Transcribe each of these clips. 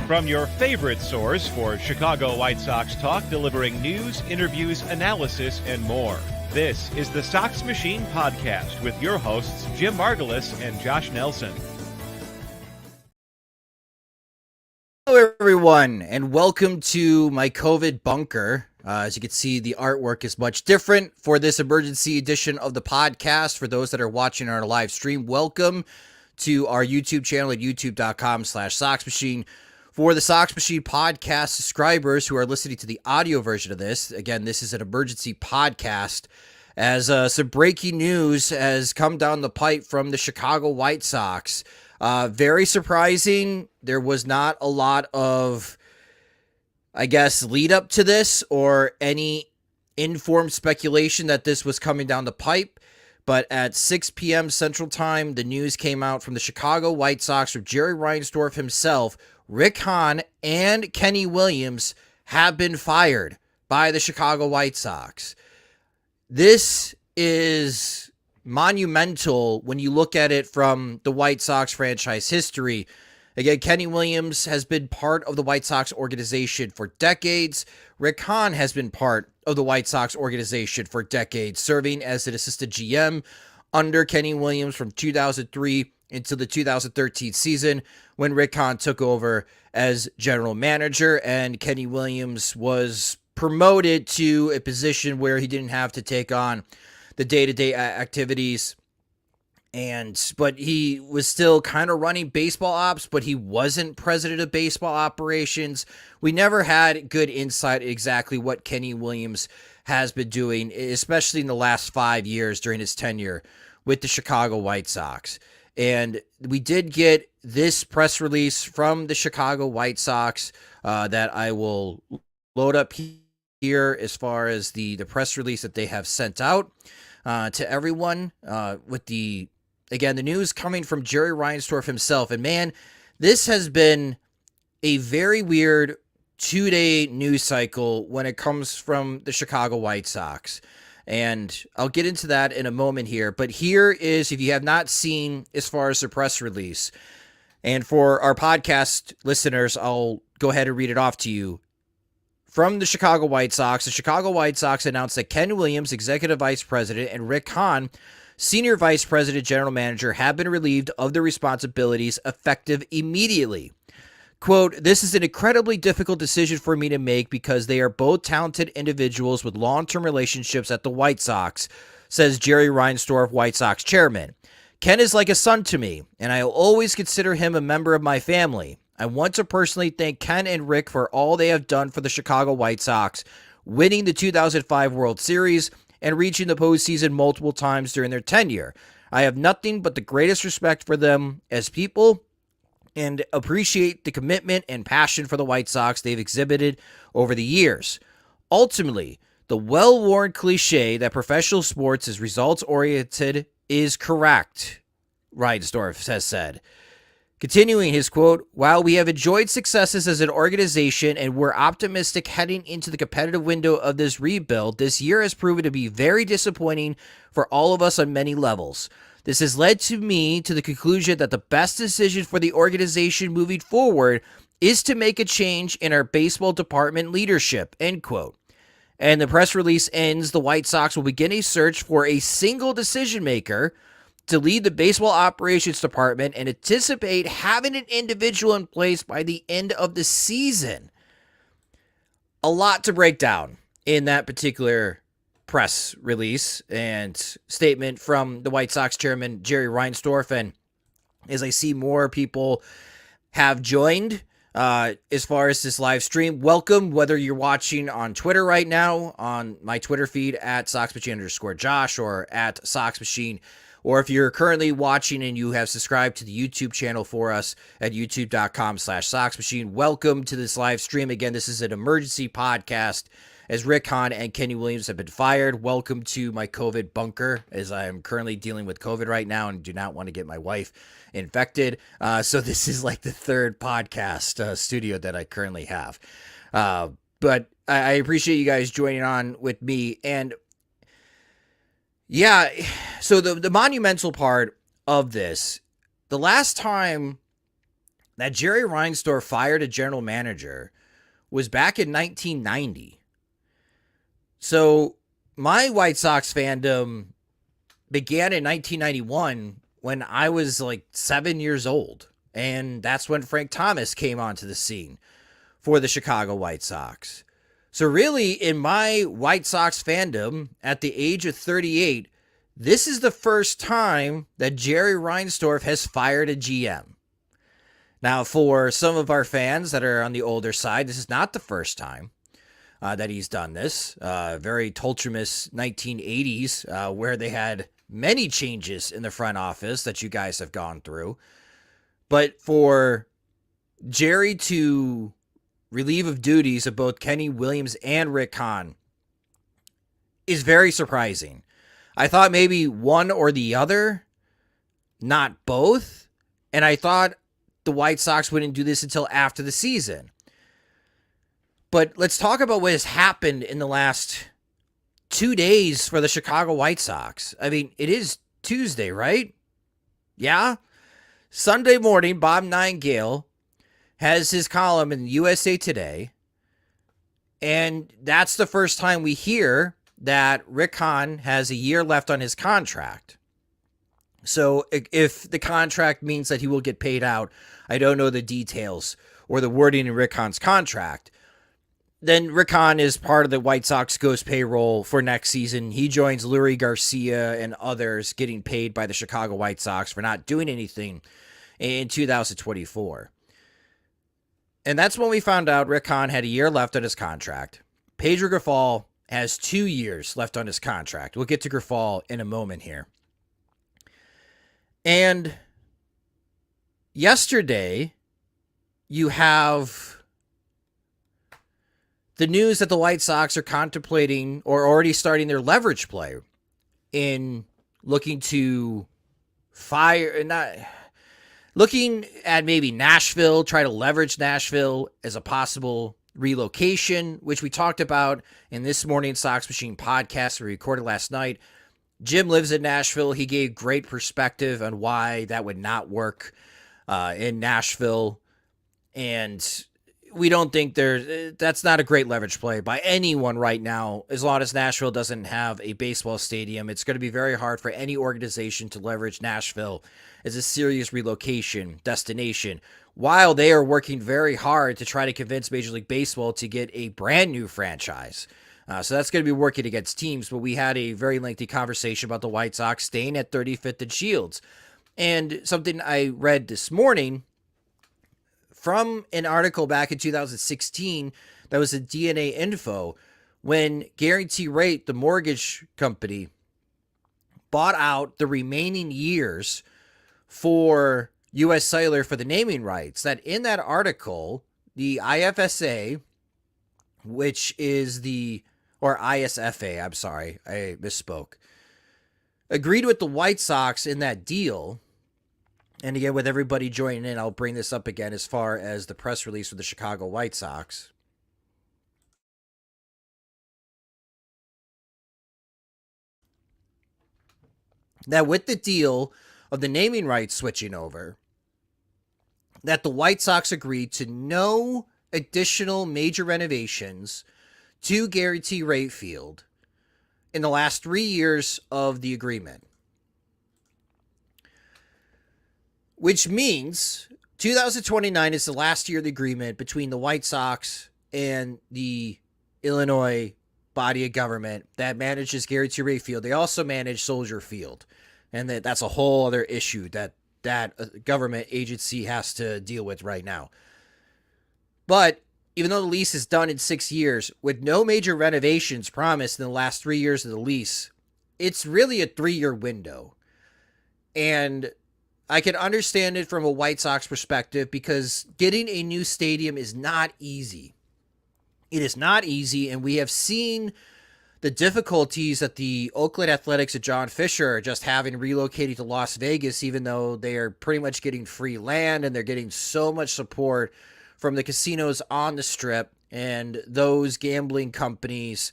From your favorite source for Chicago White Sox talk, delivering news, interviews, analysis, and more. This is the Sox Machine Podcast with your hosts, Jim Margulis and Josh Nelson. Hello, everyone, and welcome to my COVID bunker. As you can see, the artwork is much different for this emergency edition of the podcast. For those that are watching our live stream, welcome to our YouTube channel at youtube.com/SoxMachine. For the Sox Machine podcast subscribers who are listening to the audio version of this, again, this is an emergency podcast as some breaking news has come down the pipe from the Chicago White Sox. Very surprising. There was not a lot of, lead up to this or any informed speculation that this was coming down the pipe. But at 6 p.m. Central Time, the news came out from the Chicago White Sox from Jerry Reinsdorf himself. Rick Hahn and Kenny Williams have been fired by the Chicago White Sox. This is monumental when you look at it from the White Sox franchise history. Again, Kenny Williams has been part of the White Sox organization for decades. Rick Hahn has been part of the White Sox organization for decades, serving as an assistant GM under Kenny Williams from 2003 into the 2013 season when Rick Hahn took over as general manager, and Kenny Williams was promoted to a position where he didn't have to take on the day-to-day activities. But he was still kind of running baseball ops, but he wasn't president of baseball operations. We never had good insight exactly what Kenny Williams has been doing, especially in the last 5 years during his tenure with the Chicago White Sox. And we did get this press release from the Chicago White Sox that I will load up here as far as the press release that they have sent out to everyone with the news coming from Jerry Reinsdorf himself. And man, this has been a very weird 2-day news cycle when it comes from the Chicago White Sox. And I'll get into that in a moment here. But here is, if you have not seen as far as the press release, and for our podcast listeners, I'll go ahead and read it off to you. From the Chicago White Sox, the Chicago White Sox announced that Ken Williams, Executive Vice President, and Rick Hahn, Senior Vice President, General Manager, have been relieved of their responsibilities effective immediately. Quote, "This is an incredibly difficult decision for me to make because they are both talented individuals with long-term relationships at the White Sox," says Jerry Reinsdorf, White Sox chairman. "Ken is like a son to me, and I will always consider him a member of my family. I want to personally thank Ken and Rick for all they have done for the Chicago White Sox, winning the 2005 World Series and reaching the postseason multiple times during their tenure. I have nothing but the greatest respect for them as people and appreciate the commitment and passion for the White Sox they've exhibited over the years. Ultimately, the well-worn cliche that professional sports is results-oriented is correct," Reinsdorf has said. Continuing his quote, "While we have enjoyed successes as an organization and we're optimistic heading into the competitive window of this rebuild, this year has proven to be very disappointing for all of us on many levels. This has led me to the conclusion that the best decision for the organization moving forward is to make a change in our baseball department leadership," end quote. And the press release ends, "The White Sox will begin a search for a single decision maker to lead the baseball operations department and anticipate having an individual in place by the end of the season." A lot to break down in that particular press release and statement from the White Sox chairman, Jerry Reinsdorf. And as I see more people have joined as far as this live stream, welcome, whether you're watching on Twitter right now, on my Twitter feed at SoxMachine_Josh or at SoxMachine, or if you're currently watching and you have subscribed to the YouTube channel for us at youtube.com/SoxMachine, welcome to this live stream. Again, this is an emergency podcast as Rick Hahn and Kenny Williams have been fired. Welcome to my COVID bunker, as I am currently dealing with COVID right now and do not want to get my wife infected. So this is like the third podcast studio that I currently have. But I appreciate you guys joining on with me. And yeah, so the monumental part of this, the last time that Jerry Reinsdorf fired a general manager was back in 1990. So my White Sox fandom began in 1991 when I was like 7 years old. And that's when Frank Thomas came onto the scene for the Chicago White Sox. So really, in my White Sox fandom, at the age of 38, this is the first time that Jerry Reinsdorf has fired a GM. Now, for some of our fans that are on the older side, this is not the first time that he's done this. Very tumultuous 1980s, where they had many changes in the front office that you guys have gone through. But for Jerry to relieve of duties of both Kenny Williams and Rick Hahn is very surprising. I thought maybe one or the other, not both. And I thought the White Sox wouldn't do this until after the season. But let's talk about what has happened in the last 2 days for the Chicago White Sox. I mean, it is Tuesday, right? Yeah? Sunday morning, Bob Nightingale has his column in USA Today, and that's the first time we hear that Rick Hahn has a year left on his contract. So if the contract means that he will get paid out, I don't know the details or the wording in Rick Hahn's contract. Then Rick Hahn is part of the White Sox ghost payroll for next season. He joins Lurie Garcia and others getting paid by the Chicago White Sox for not doing anything in 2024. And that's when we found out Rick Hahn had a year left on his contract. Pedro Grifol has 2 years left on his contract. We'll get to Grifol in a moment here. And yesterday, you have the news that the White Sox are contemplating or already starting their leverage play in looking to looking at maybe Nashville, try to leverage Nashville as a possible relocation, which we talked about in this morning's Sox Machine podcast we recorded last night. Jim lives in Nashville. He gave great perspective on why that would not work in Nashville. And we don't think that's not a great leverage play by anyone right now. As long as Nashville doesn't have a baseball stadium, it's going to be very hard for any organization to leverage Nashville as a serious relocation destination, while they are working very hard to try to convince Major League Baseball to get a brand new franchise. So that's going to be working against teams, but we had a very lengthy conversation about the White Sox staying at 35th and Shields. And something I read this morning from an article back in 2016 that was a DNA Info, when Guarantee Rate, the mortgage company, bought out the remaining years for U.S. Cellular for the naming rights, that in that article, the IFSA, which is or ISFA, I'm sorry, I misspoke, agreed with the White Sox in that deal. And again, with everybody joining in, I'll bring this up again as far as the press release for the Chicago White Sox. That with the deal of the naming rights switching over, that the White Sox agreed to no additional major renovations to Guarantee Rate Field in the last 3 years of the agreement. Which means 2029 is the last year of the agreement between the White Sox and the Illinois body of government that manages Guarantee Rate Field. They also manage Soldier Field. And that's a whole other issue that government agency has to deal with right now. But even though the lease is done in 6 years, with no major renovations promised in the last 3 years of the lease, it's really a 3-year window. And I can understand it from a White Sox perspective because getting a new stadium is not easy. It is not easy, and we have seen the difficulties that the Oakland Athletics and John Fisher are just having relocating to Las Vegas, even though they are pretty much getting free land and they're getting so much support from the casinos on the Strip and those gambling companies,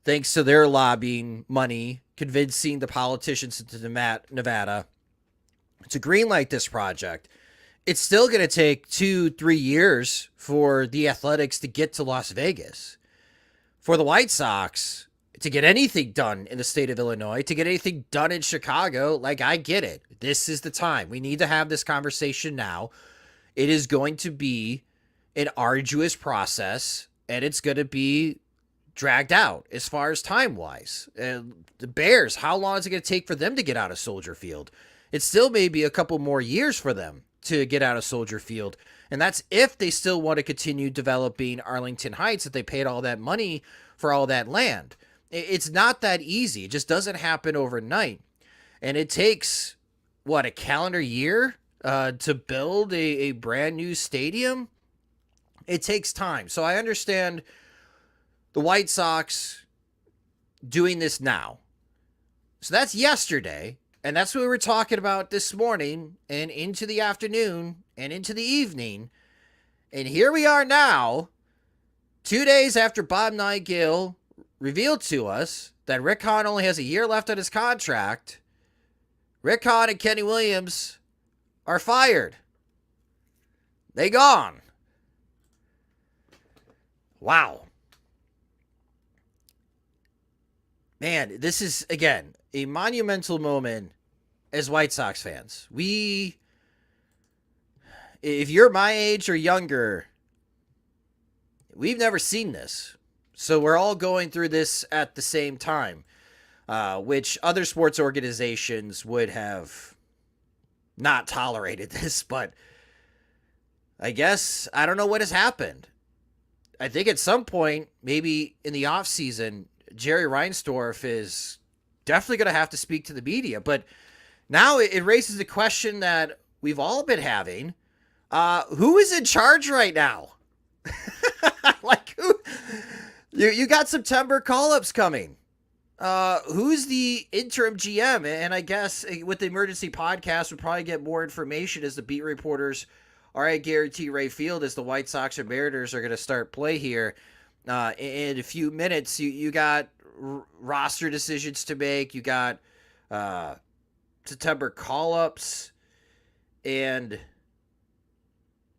thanks to their lobbying money, convincing the politicians into Nevada to greenlight this project. it's still going to take 2-3 years for the Athletics to get to Las Vegas. For the White Sox to get anything done in the state of Illinois, to get anything done in Chicago, like, I get it. This is the time. We need to have this conversation now. It is going to be an arduous process, and it's going to be dragged out as far as time-wise. And the Bears, how long is it going to take for them to get out of Soldier Field? It still may be a couple more years for them to get out of Soldier Field. And that's if they still want to continue developing Arlington Heights, that they paid all that money for all that land. It's not that easy. It just doesn't happen overnight. And it takes, a calendar year to build a brand new stadium? It takes time. So I understand the White Sox doing this now. So that's yesterday. And that's what we were talking about this morning and into the afternoon and into the evening. And here we are now, 2 days after Bob Nightingale revealed to us that Rick Hahn only has a year left on his contract. Rick Hahn and Kenny Williams are fired. They gone. Wow. Man, this is, again, a monumental moment as White Sox fans. If you're my age or younger, we've never seen this. So we're all going through this at the same time, which other sports organizations would have not tolerated this, but I guess, I don't know what has happened. I think at some point, maybe in the offseason, Jerry Reinsdorf is definitely going to have to speak to the media, but now it raises the question that we've all been having. Who is in charge right now? Like, who? You got September call-ups coming. Who's the interim GM? And I guess with the emergency podcast, we'll probably get more information as the beat reporters are at Guarantee Ray Field as the White Sox and Mariners are going to start play here in a few minutes. You got roster decisions to make. You got September call-ups. And,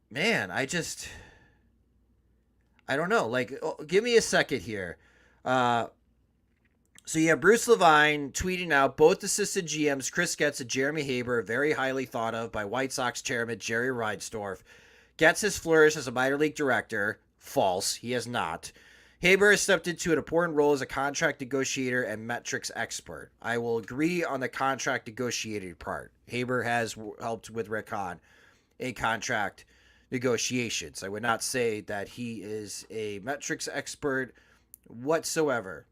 man, I don't know. Like, give me a second here. So you have Bruce Levine tweeting out both assistant GMs, Chris Getz and Jeremy Haber, very highly thought of by White Sox chairman Jerry Reinsdorf. Getz has flourished as a minor league director. False. He has not. Haber has stepped into an important role as a contract negotiator and metrics expert. I will agree on the contract negotiating part. Haber has helped with Rick Hahn in contract negotiations. I would not say that he is a metrics expert whatsoever.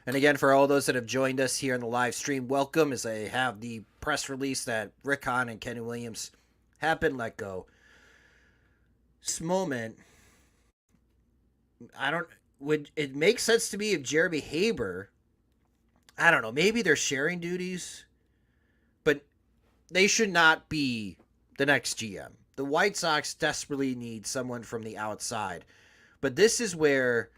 And again, for all those that have joined us here in the live stream, welcome, as I have the press release that Rick Hahn and Kenny Williams have been let go. This moment, would it make sense to me if Jeremy Haber, I don't know, maybe they're sharing duties, but they should not be the next GM. The White Sox desperately need someone from the outside. But this is where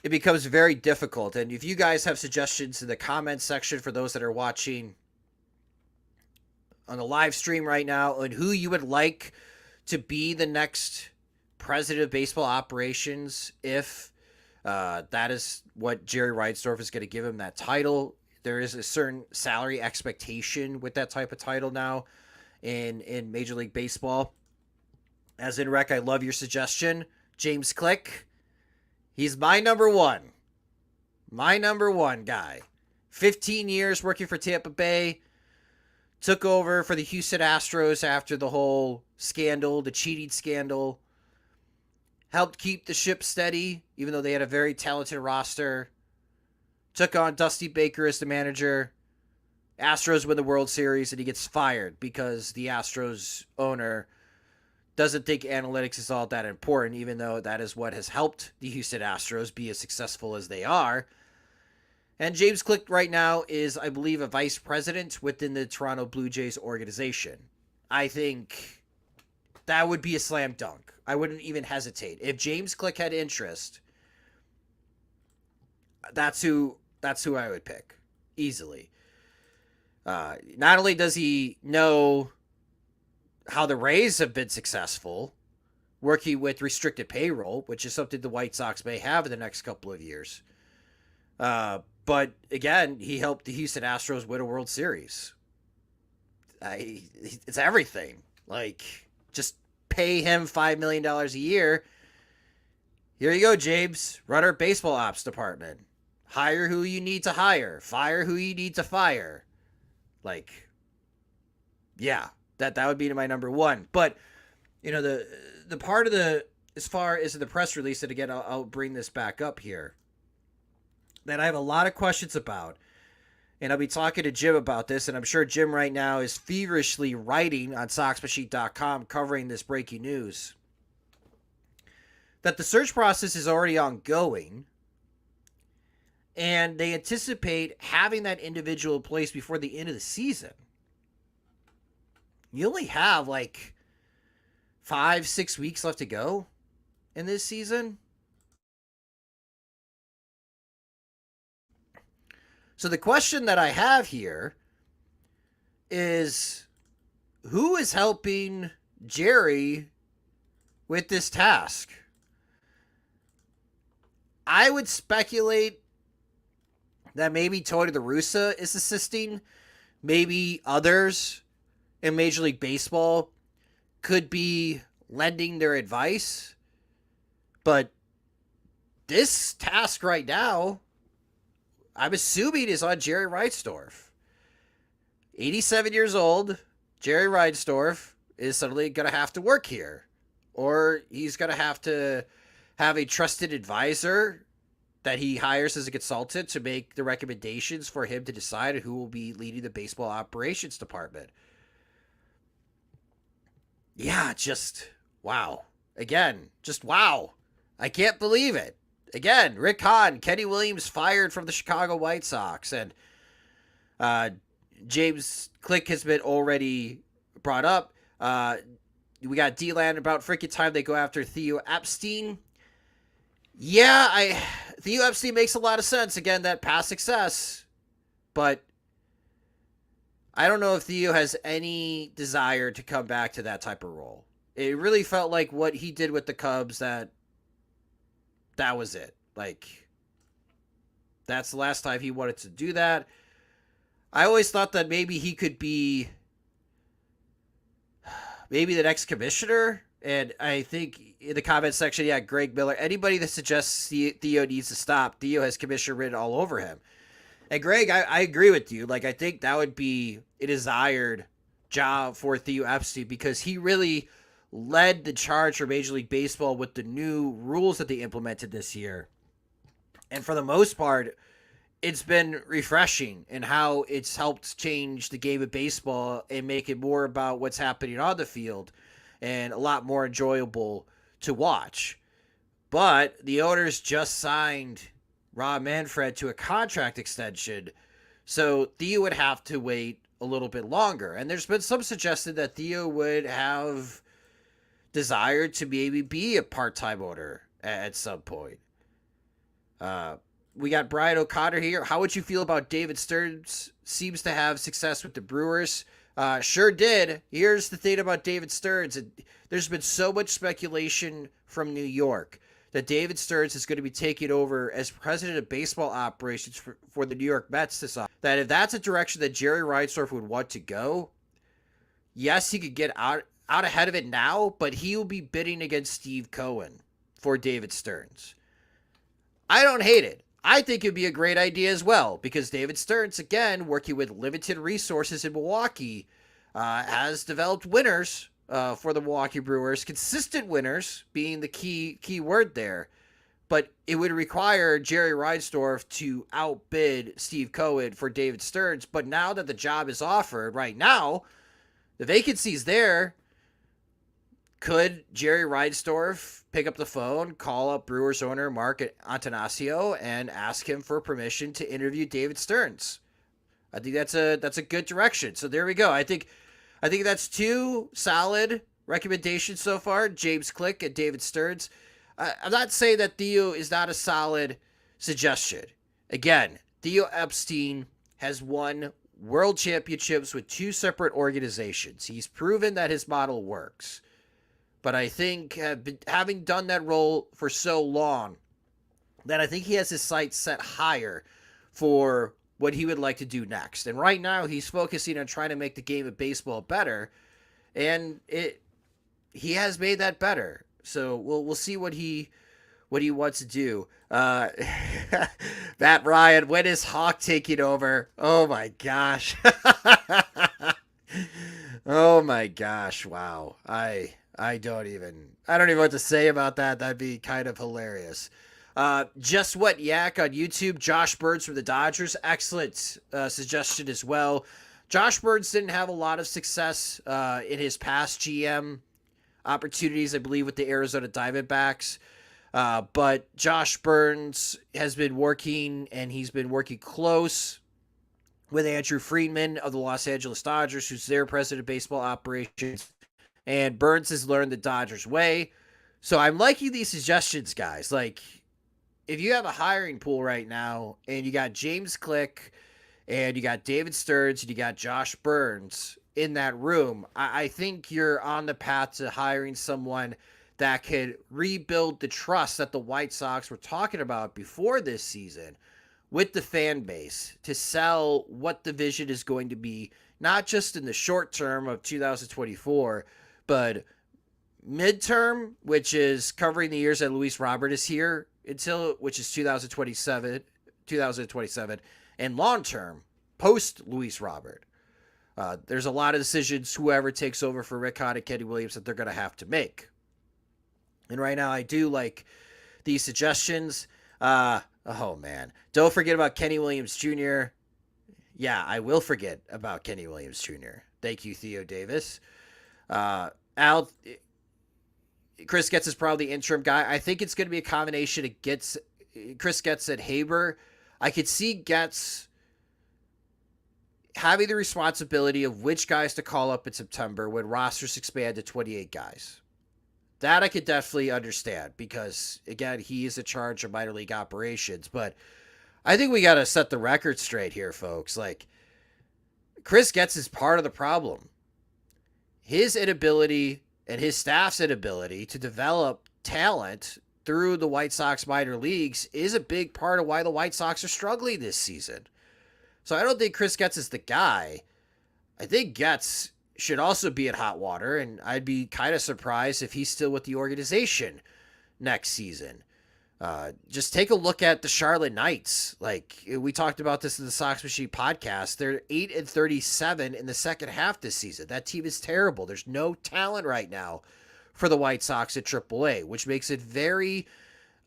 it becomes very difficult. And if you guys have suggestions in the comments section for those that are watching on the live stream right now on who you would like to be the next president of baseball operations, if that is what Jerry Reinsdorf is going to give him, that title. There is a certain salary expectation with that type of title now in Major League Baseball. As in, Rec, I love your suggestion. James Click. He's my number one. My number one guy. 15 years working for Tampa Bay. Took over for the Houston Astros after the whole scandal, the cheating scandal. Helped keep the ship steady, even though they had a very talented roster. Took on Dusty Baker as the manager. Astros win the World Series, and he gets fired because the Astros owner doesn't think analytics is all that important, even though that is what has helped the Houston Astros be as successful as they are. And James Click right now is, I believe, a vice president within the Toronto Blue Jays organization. I think that would be a slam dunk. I wouldn't even hesitate. If James Click had interest, that's who I would pick. easily. Not only does he know how the Rays have been successful working with restricted payroll, which is something the White Sox may have in the next couple of years. But again, he helped the Houston Astros win a World Series. It's everything. Like, just pay him $5 million a year. Here you go, James. Run our baseball ops department. Hire who you need to hire. Fire who you need to fire. Like, yeah, that would be my number one. But, you know, the part of as far as the press release, and again, I'll bring this back up here, that I have a lot of questions about. And I'll be talking to Jim about this, and I'm sure Jim right now is feverishly writing on SoxMachine.com covering this breaking news. That the search process is already ongoing, and they anticipate having that individual placed before the end of the season. You only have like 5-6 weeks left to go in this season. So the question that I have here is, who is helping Jerry with this task? I would speculate that maybe Tony La Russa is assisting. Maybe others in Major League Baseball could be lending their advice. But this task right now, I'm assuming, is on Jerry Reinsdorf. 87 years old, Jerry Reinsdorf is suddenly going to have to work here. Or he's going to have a trusted advisor that he hires as a consultant to make the recommendations for him to decide who will be leading the baseball operations department. Yeah, just wow. Again, just wow. I can't believe it. Again, Rick Hahn, Kenny Williams fired from the Chicago White Sox, and James Click has been already brought up. We got D-Land about freaking time they go after Theo Epstein. Yeah, Theo Epstein makes a lot of sense. Again, that past success, but I don't know if Theo has any desire to come back to that type of role. It really felt like what he did with the Cubs, that was it. Like, that's the last time he wanted to do that. I always thought that maybe he could be maybe the next commissioner. And I think in the comment section, yeah, Greg Miller, anybody that suggests Theo needs to stop, Theo has commissioner written all over him. And Greg, I agree with you. Like, I think that would be a desired job for Theo Epstein, because he really led the charge for Major League Baseball with the new rules that they implemented this year. And for the most part, it's been refreshing in how it's helped change the game of baseball and make it more about what's happening on the field and a lot more enjoyable to watch. But the owners just signed Rob Manfred to a contract extension, so Theo would have to wait a little bit longer. And there's been some suggestion that Theo would have desired to maybe be a part-time owner at some point. We got Brian O'Connor here. How would you feel about David Stearns? Seems to have success with the Brewers. Sure did. Here's the thing about David Stearns. There's been so much speculation from New York that David Stearns is going to be taking over as president of baseball operations for the New York Mets this offseason. That if that's a direction that Jerry Reinsdorf would want to go, yes, he could get out ahead of it now, but he will be bidding against Steve Cohen for David Stearns. I don't hate it. I think it'd be a great idea as well, because David Stearns, again, working with limited resources in Milwaukee, has developed winners for the Milwaukee Brewers, consistent winners being the key word there. But it would require Jerry Reinsdorf to outbid Steve Cohen for David Stearns. But now that the job is offered right now, the vacancy's there. Could Jerry Reinsdorf pick up the phone, call up Brewers owner Mark Antanasio, and ask him for permission to interview David Stearns? I think that's a good direction. So there we go. I think that's two solid recommendations so far: James Click and David Stearns. I'm not saying that Theo is not a solid suggestion. Again, Theo Epstein has won world championships with two separate organizations. He's proven that his model works. But I think having done that role for so long, that I think he has his sights set higher for what he would like to do next. And right now he's focusing on trying to make the game of baseball better. And he has made that better. So we'll see what he wants to do. Matt Ryan, when is Hawk taking over? Oh my gosh. Oh my gosh. Wow. I don't even know what to say about that. That'd be kind of hilarious. Just What Yak on YouTube. Josh Burns from the Dodgers. Excellent suggestion as well. Josh Burns didn't have a lot of success in his past GM opportunities, I believe, with the Arizona Diamondbacks. But Josh Burns has been working, and he's been working close with Andrew Friedman of the Los Angeles Dodgers, who's their president of baseball operations. And Burns has learned the Dodgers way. So I'm liking these suggestions, guys. Like, if you have a hiring pool right now, and you got James Click, and you got David Stearns, and you got Josh Burns in that room, I think you're on the path to hiring someone that could rebuild the trust that the White Sox were talking about before this season with the fan base to sell what the vision is going to be, not just in the short term of 2024, but midterm, which is covering the years that Luis Robert is here until, which is 2027, and long term, post Luis Robert. There's a lot of decisions whoever takes over for Rick Hahn and Kenny Williams that they're going to have to make. And right now I do like these suggestions. Oh man, don't forget about Kenny Williams Jr. Yeah, I will forget about Kenny Williams Jr. Thank you, Theo Davis. Chris Getz is probably the interim guy. I think it's going to be a combination of Chris Getz and Haber. I could see Getz having the responsibility of which guys to call up in September when rosters expand to 28 guys. That I could definitely understand because, again, he is in charge of minor league operations. But I think we got to set the record straight here, folks. Like, Chris Getz is part of the problem. His inability and his staff's inability to develop talent through the White Sox minor leagues is a big part of why the White Sox are struggling this season. So I don't think Chris Getz is the guy. I think Getz should also be at hot water, and I'd be kind of surprised if he's still with the organization next season. Just take a look at the Charlotte Knights. Like, we talked about this in the Sox Machine podcast. They're 8-37 in the second half this season. That team is terrible. There's no talent right now for the White Sox at AAA, which makes it very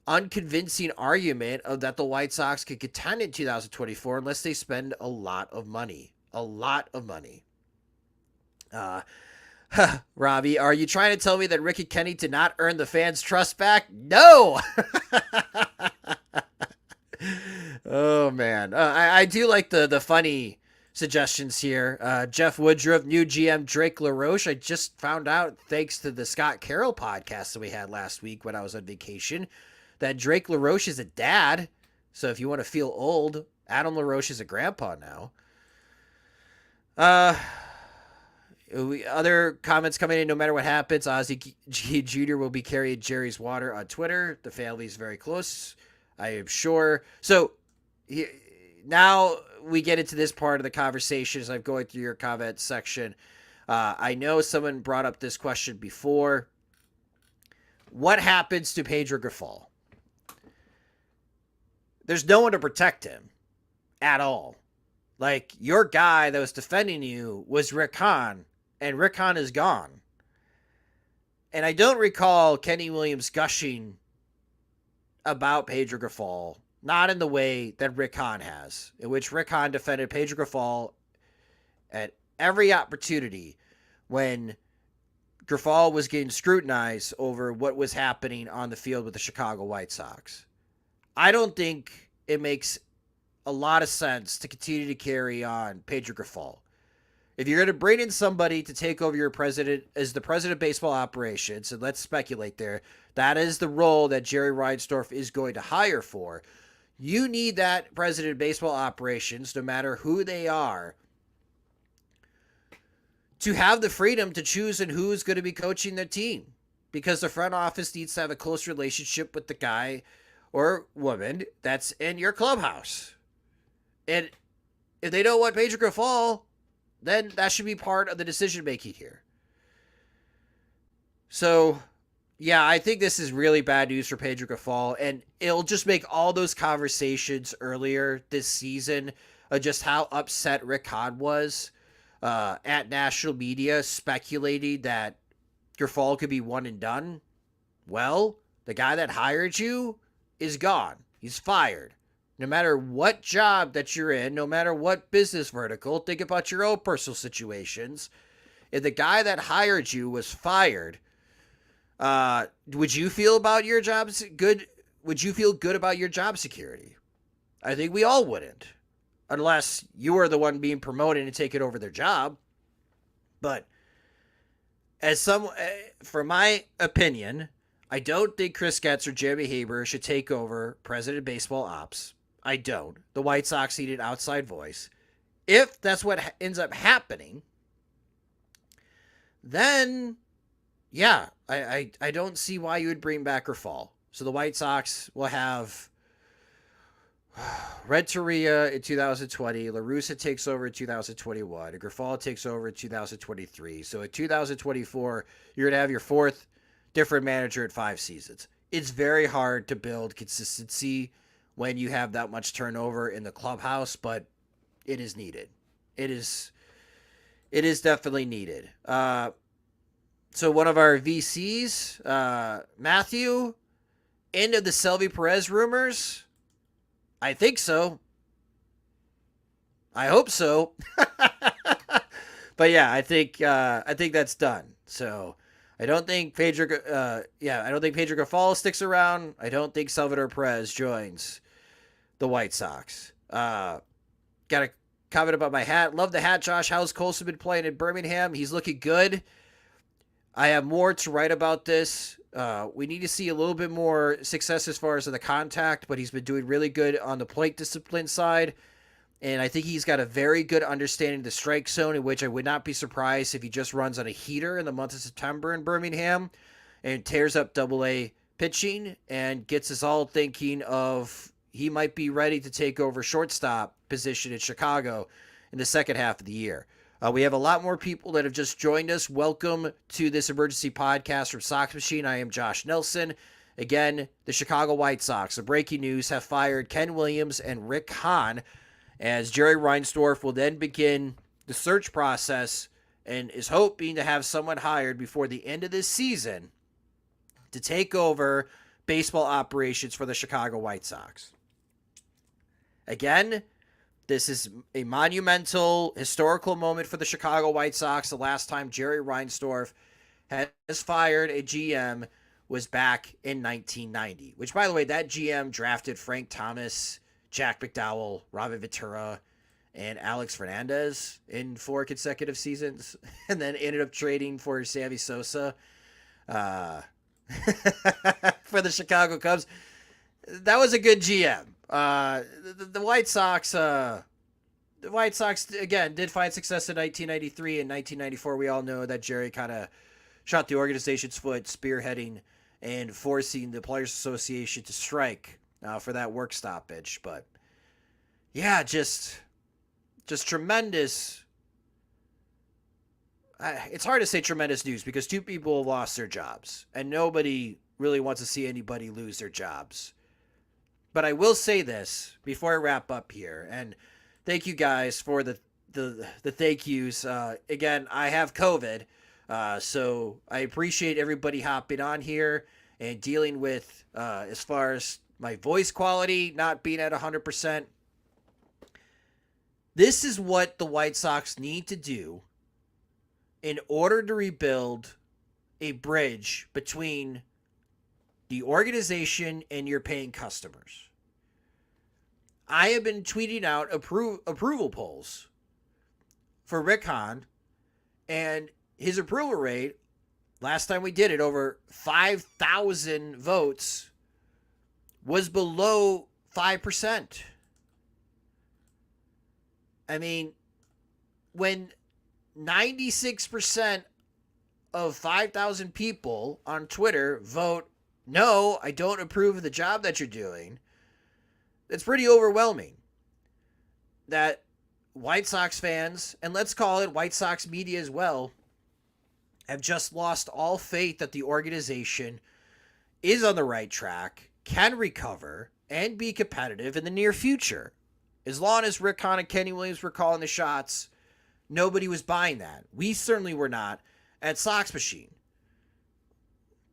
unconvincing argument of that the White Sox could contend in 2024 unless they spend a lot of money. A lot of money. Robbie, are you trying to tell me that Ricky Kenny did not earn the fans' trust back? No! Oh, man. I do like the funny suggestions here. Jeff Woodruff, new GM Drake LaRoche. I just found out, thanks to the Scott Carroll podcast that we had last week when I was on vacation, that Drake LaRoche is a dad. So if you want to feel old, Adam LaRoche is a grandpa now. Other comments coming in, no matter what happens, Ozzie G Jr. will be carrying Jerry's water on Twitter. The family's very close, I am sure. So now we get into this part of the conversation as I'm going through your comment section. I know someone brought up this question before. What happens to Pedro Grifol? There's no one to protect him at all. Like, your guy that was defending you was Rick Hahn, and Rick Hahn is gone. And I don't recall Kenny Williams gushing about Pedro Grifol, not in the way that Rick Hahn has, in which Rick Hahn defended Pedro Grifol at every opportunity when Grifol was getting scrutinized over what was happening on the field with the Chicago White Sox. I don't think it makes a lot of sense to continue to carry on Pedro Grifol. If you're going to bring in somebody to take over your president as the president of baseball operations, and let's speculate there, that is the role that Jerry Reinsdorf is going to hire for. You need that president of baseball operations, no matter who they are, to have the freedom to choose and who's going to be coaching their team. Because the front office needs to have a close relationship with the guy or woman that's in your clubhouse. And if they don't want Pedro Grifol, then that should be part of the decision making here. So, yeah, I think this is really bad news for Pedro Grifol, and it'll just make all those conversations earlier this season of just how upset Rick Hahn was at national media, speculating that Grifol could be one and done. Well, the guy that hired you is gone. He's fired. No matter what job that you're in, no matter what business vertical, think about your own personal situations. If the guy that hired you was fired, would you feel about your jobs good? Would you feel good about your job security? I think we all wouldn't, unless you were the one being promoted and taking over their job. But for my opinion, I don't think Chris Getz or Jeremy Haber should take over president of baseball ops. I don't. The White Sox need an outside voice. If that's what ends up happening, then yeah, I don't see why you would bring back Grifol. So the White Sox will have Red Torria in 2020, La Russa takes over in 2021, and Grifol takes over in 2023. So in 2024, you're going to have your fourth different manager in 5 seasons. It's very hard to build consistency when you have that much turnover in the clubhouse, but it is needed. It is definitely needed. So one of our VCs, Matthew, end of the Selvy Perez rumors. I think so. I hope so. But yeah, I think that's done. So I don't think Pedro Grifol sticks around. I don't think Salvador Perez joins the White Sox. Got a comment about my hat. Love the hat, Josh. How's Colson been playing in Birmingham? He's looking good. I have more to write about this. We need to see a little bit more success as far as the contact, but he's been doing really good on the plate discipline side. And I think he's got a very good understanding of the strike zone, in which I would not be surprised if he just runs on a heater in the month of September in Birmingham and tears up Double-A pitching and gets us all thinking of he might be ready to take over shortstop position in Chicago in the second half of the year. We have a lot more people that have just joined us. Welcome to this emergency podcast from Sox Machine. I am Josh Nelson. Again, the Chicago White Sox, the breaking news, have fired Ken Williams and Rick Hahn, as Jerry Reinsdorf will then begin the search process and is hoping to have someone hired before the end of this season to take over baseball operations for the Chicago White Sox. Again, this is a monumental, historical moment for the Chicago White Sox. The last time Jerry Reinsdorf has fired a GM was back in 1990, which, by the way, that GM drafted Frank Thomas, Jack McDowell, Robin Ventura, and Alex Fernandez in 4 consecutive seasons, and then ended up trading for Sammy Sosa for the Chicago Cubs. That was a good GM. The White Sox, again, did find success in 1993 and 1994. We all know that Jerry kind of shot the organization's foot, spearheading and forcing the Players Association to strike for that work stoppage. But yeah, just tremendous. It's hard to say tremendous news because 2 people have lost their jobs, and nobody really wants to see anybody lose their jobs. But I will say this before I wrap up here, and thank you guys for the thank yous. Again, I have COVID, so I appreciate everybody hopping on here and dealing with as far as my voice quality not being at 100%. This is what the White Sox need to do in order to rebuild a bridge between the organization and your paying customers. I have been tweeting out approval polls for Rick Hahn, and his approval rate, last time we did it, over 5,000 votes, was below 5%. I mean, when 96% of 5,000 people on Twitter vote, no, I don't approve of the job that you're doing, it's pretty overwhelming that White Sox fans, and let's call it White Sox media as well, have just lost all faith that the organization is on the right track, can recover, and be competitive in the near future. As long as Rick Hahn and Kenny Williams were calling the shots, nobody was buying that. We certainly were not at Sox Machine.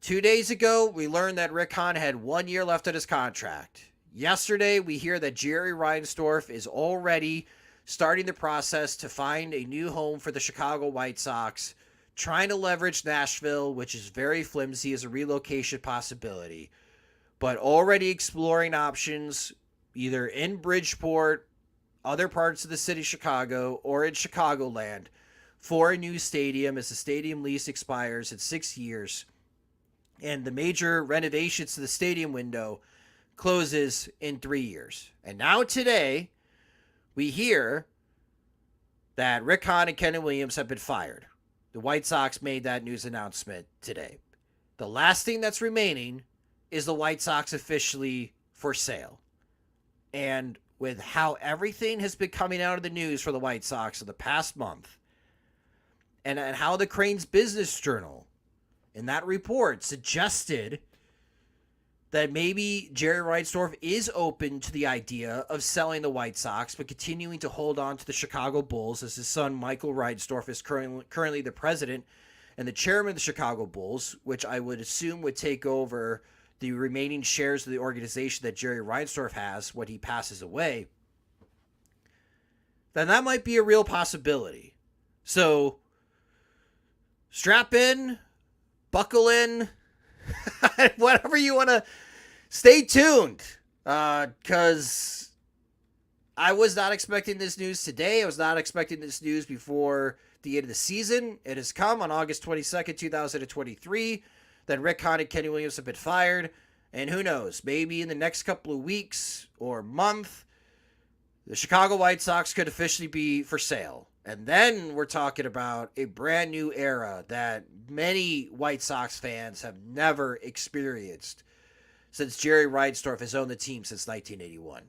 2 days ago, we learned that Rick Hahn had 1 year left on his contract. Yesterday, we hear that Jerry Reinsdorf is already starting the process to find a new home for the Chicago White Sox, trying to leverage Nashville, which is very flimsy as a relocation possibility, but already exploring options either in Bridgeport, other parts of the city of Chicago, or in Chicagoland for a new stadium as the stadium lease expires in 6 years and the major renovations to the stadium window closes in 3 years. And now today, we hear that Rick Hahn and Kenny Williams have been fired. The White Sox made that news announcement today. The last thing that's remaining is the White Sox officially for sale. And with how everything has been coming out of the news for the White Sox in the past month, and how the Crane's Business Journal in that report suggested that maybe Jerry Reinsdorf is open to the idea of selling the White Sox, but continuing to hold on to the Chicago Bulls, as his son Michael Reinsdorf is currently the president and the chairman of the Chicago Bulls, which I would assume would take over the remaining shares of the organization that Jerry Reinsdorf has when he passes away, then that might be a real possibility. So strap in, buckle in, whatever you want to, stay tuned, because I was not expecting this news today. I was not expecting this news before the end of the season. It has come on August 22nd, 2023, that Rick Hahn and Kenny Williams have been fired, and who knows, maybe in the next couple of weeks or month, the Chicago White Sox could officially be for sale. And then we're talking about a brand new era that many White Sox fans have never experienced since Jerry Reinsdorf has owned the team since 1981.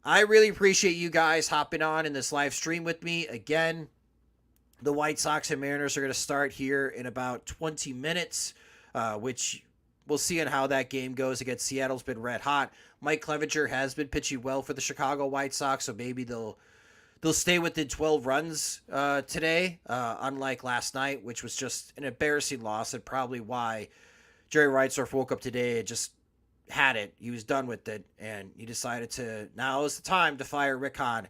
I really appreciate you guys hopping on in this live stream with me. Again, the White Sox and Mariners are going to start here in about 20 minutes, which we'll see on how that game goes against Seattle's been red hot. Mike Clevenger has been pitching well for the Chicago White Sox, so maybe they'll stay within 12 runs today, unlike last night, which was just an embarrassing loss, and probably why Jerry Reinsdorf woke up today and just had it. He was done with it, and he decided now is the time to fire Rick Hahn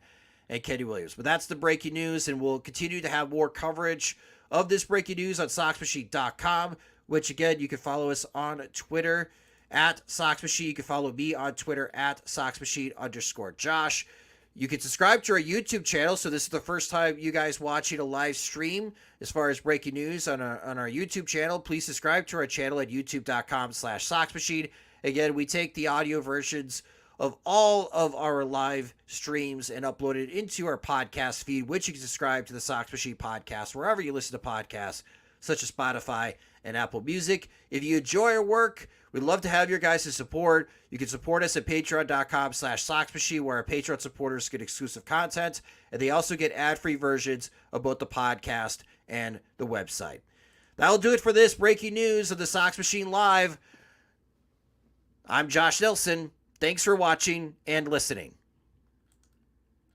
and Kenny Williams. But that's the breaking news, and we'll continue to have more coverage of this breaking news on SoxMachine.com, which, again, you can follow us on Twitter at SoxMachine. You can follow me on Twitter at SoxMachine_Josh. You can subscribe to our YouTube channel. So this is the first time you guys watching a live stream as far as breaking news on our YouTube channel. Please subscribe to our channel at youtube.com/SoxMachine. Again, we take the audio versions of all of our live streams and upload it into our podcast feed, which you can subscribe to the Sox Machine podcast wherever you listen to podcasts, such as Spotify and Apple Music. If you enjoy our work, we'd love to have your guys' support. You can support us at patreon.com/SoxMachine, where our Patreon supporters get exclusive content, and they also get ad-free versions of both the podcast and the website. That'll do it for this breaking news of the Sox Machine Live. I'm Josh Nelson. Thanks for watching and listening.